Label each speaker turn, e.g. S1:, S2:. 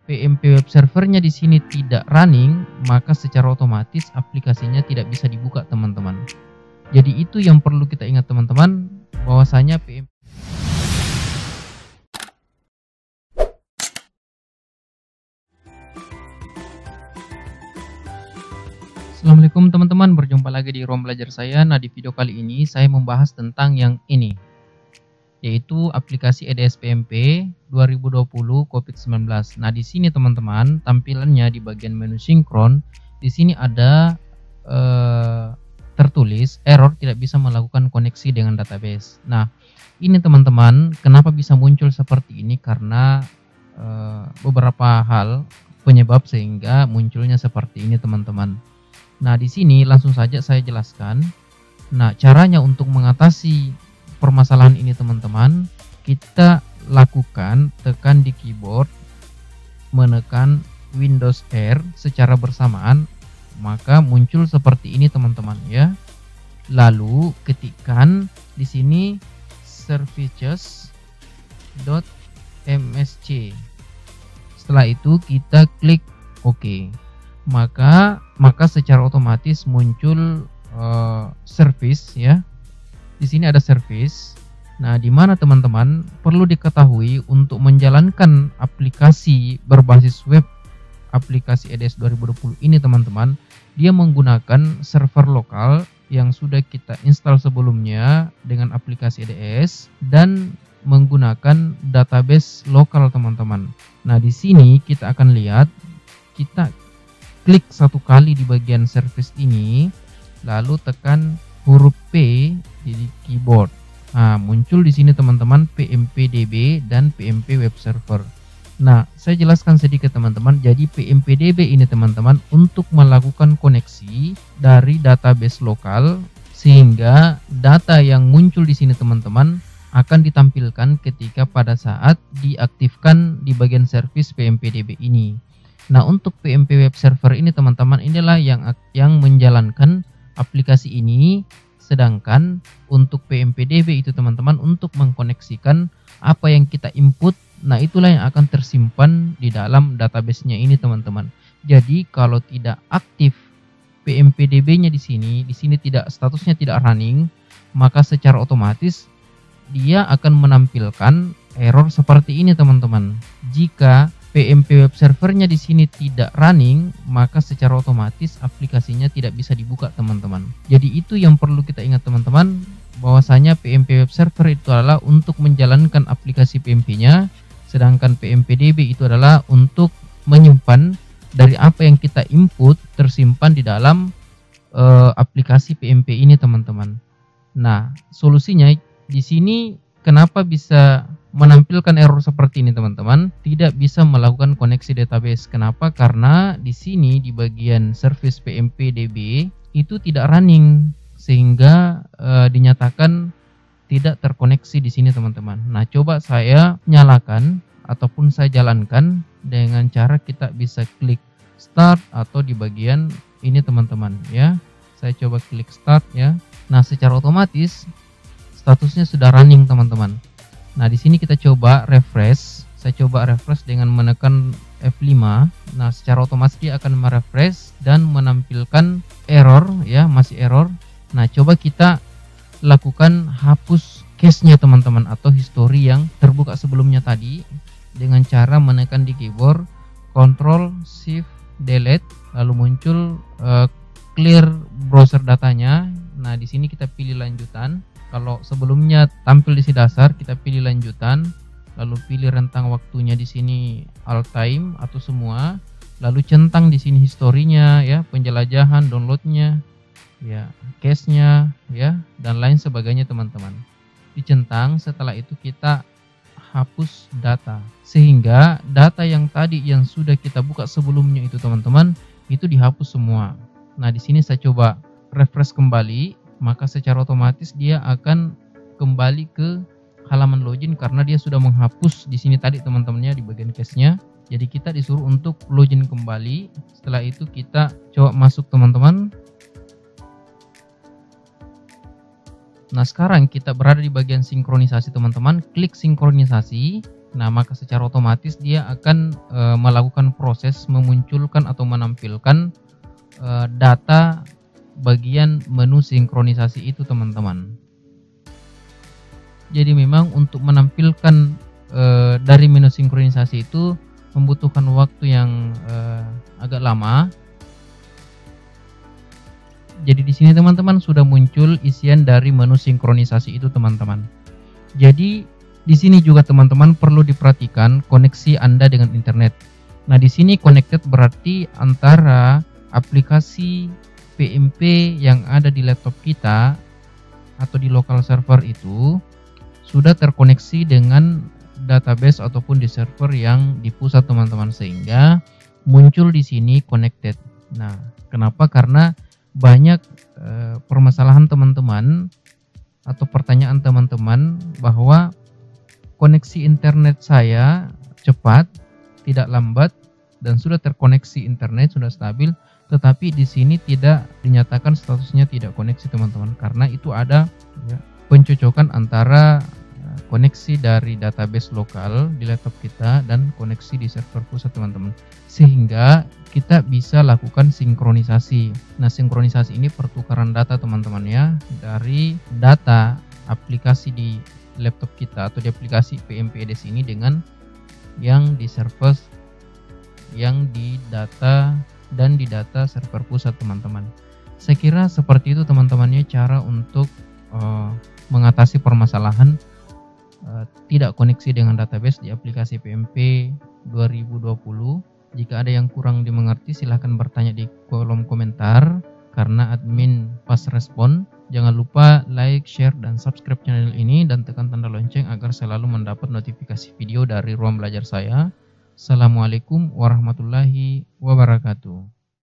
S1: PMP web servernya di sini tidak running, maka secara otomatis aplikasinya tidak bisa dibuka teman-teman. Jadi itu yang perlu kita ingat teman-teman, bahwasanya PMP. Assalamualaikum teman-teman, berjumpa lagi di Ruang Belajar saya. Nah, di video kali ini saya membahas tentang yang ini, yaitu aplikasi EDS PMP 2020 COVID-19. Nah, di sini teman-teman, tampilannya di bagian menu sinkron, di sini ada tertulis error tidak bisa melakukan koneksi dengan database. Nah, ini teman-teman, kenapa bisa muncul seperti ini? Karena beberapa hal penyebab sehingga munculnya seperti ini teman-teman. Nah, di sini langsung saja saya jelaskan. Nah, caranya untuk mengatasi permasalahan ini teman-teman, kita lakukan tekan di keyboard, menekan Windows R secara bersamaan, maka muncul seperti ini teman-teman ya. Lalu ketikkan di sini services.msc. Setelah itu kita klik OK. Maka secara otomatis muncul service ya. Di sini ada service. Nah, di mana teman-teman perlu diketahui untuk menjalankan aplikasi berbasis web, aplikasi EDS 2020 ini teman-teman, dia menggunakan server lokal yang sudah kita install sebelumnya dengan aplikasi EDS dan menggunakan database lokal teman-teman. Nah, di sini kita akan lihat, kita klik satu kali di bagian service ini, lalu tekan huruf P di keyboard. Nah, muncul di sini teman-teman PMPDB dan PMP web server. Nah, saya jelaskan sedikit teman-teman. Jadi PMPDB ini teman-teman untuk melakukan koneksi dari database lokal, sehingga data yang muncul di sini teman-teman akan ditampilkan ketika pada saat diaktifkan di bagian service PMPDB ini. Nah, untuk PMP web server ini teman-teman, inilah yang menjalankan aplikasi ini, sedangkan untuk PMPDB itu teman-teman untuk mengkoneksikan apa yang kita input. Nah, itulah yang akan tersimpan di dalam database-nya ini teman-teman. Jadi kalau tidak aktif PMPDB-nya di sini tidak, statusnya tidak running, maka secara otomatis dia akan menampilkan error seperti ini teman-teman. Jika PMP web servernya di sini tidak running, maka secara otomatis aplikasinya tidak bisa dibuka teman-teman. Jadi itu yang perlu kita ingat teman-teman, bahwasanya PMP web server itu adalah untuk menjalankan aplikasi PMP-nya, sedangkan PMPDB itu adalah untuk menyimpan dari apa yang kita input tersimpan di dalam aplikasi PMP ini teman-teman. Nah, solusinya di sini kenapa bisa menampilkan error seperti ini teman-teman, tidak bisa melakukan koneksi database. Kenapa? Karena di sini di bagian service PMPDB itu tidak running, sehingga dinyatakan tidak terkoneksi di sini teman-teman. Nah, coba saya nyalakan ataupun saya jalankan dengan cara kita bisa klik start atau di bagian ini teman-teman ya. Saya coba klik start ya. Nah, secara otomatis statusnya sudah running teman-teman. Nah, di sini kita coba refresh. Saya coba refresh dengan menekan F5. Nah, secara otomatis dia akan merefresh dan menampilkan error ya, masih error. Nah, coba kita lakukan hapus cache-nya teman-teman atau history yang terbuka sebelumnya tadi dengan cara menekan di keyboard Ctrl Shift Delete, lalu muncul clear browser datanya. Nah, di sini kita pilih lanjutan. Kalau sebelumnya tampil di sini dasar, kita pilih lanjutan, lalu pilih rentang waktunya di sini all time atau semua, lalu centang di sini historinya ya, penjelajahan, downloadnya, ya, cache-nya ya, dan lain sebagainya teman-teman. Dicentang, setelah itu kita hapus data, sehingga data yang tadi yang sudah kita buka sebelumnya itu teman-teman, itu dihapus semua. Nah, di sini saya coba refresh kembali, maka secara otomatis dia akan kembali ke halaman login karena dia sudah menghapus di sini tadi teman-temannya di bagian cache-nya. Jadi kita disuruh untuk login kembali. Setelah itu kita coba masuk teman-teman. Nah, sekarang kita berada di bagian sinkronisasi teman-teman. Klik sinkronisasi. Nah, maka secara otomatis dia akan melakukan proses memunculkan atau menampilkan data bagian menu sinkronisasi itu, teman-teman. Jadi memang untuk menampilkan dari menu sinkronisasi itu membutuhkan waktu yang agak lama. Jadi di sini teman-teman sudah muncul isian dari menu sinkronisasi itu, teman-teman. Jadi di sini juga teman-teman perlu diperhatikan koneksi Anda dengan internet. Nah, di sini connected berarti antara aplikasi PMP yang ada di laptop kita atau di local server itu sudah terkoneksi dengan database ataupun di server yang di pusat, teman-teman, sehingga muncul di sini connected. Nah, kenapa? Karena banyak permasalahan teman-teman atau pertanyaan teman-teman bahwa koneksi internet saya cepat, tidak lambat, dan sudah terkoneksi internet, sudah stabil, tetapi di sini tidak dinyatakan statusnya tidak koneksi, teman-teman, karena itu ada pencocokan antara koneksi dari database lokal di laptop kita dan koneksi di server pusat, teman-teman, sehingga kita bisa lakukan sinkronisasi. Nah, sinkronisasi ini pertukaran data, teman-teman, ya, dari data aplikasi di laptop kita atau di aplikasi PMP Edes ini dengan yang di server yang di data dan di data server pusat, teman-teman. Saya kira seperti itu, teman-temannya, cara untuk mengatasi permasalahan tidak koneksi dengan database di aplikasi PMP 2020. Jika ada yang kurang dimengerti, silahkan bertanya di kolom komentar karena admin pas respon. Jangan lupa like, share, dan subscribe channel ini dan tekan tanda lonceng agar selalu mendapat notifikasi video dari ruang belajar saya. Assalamualaikum warahmatullahi wabarakatuh.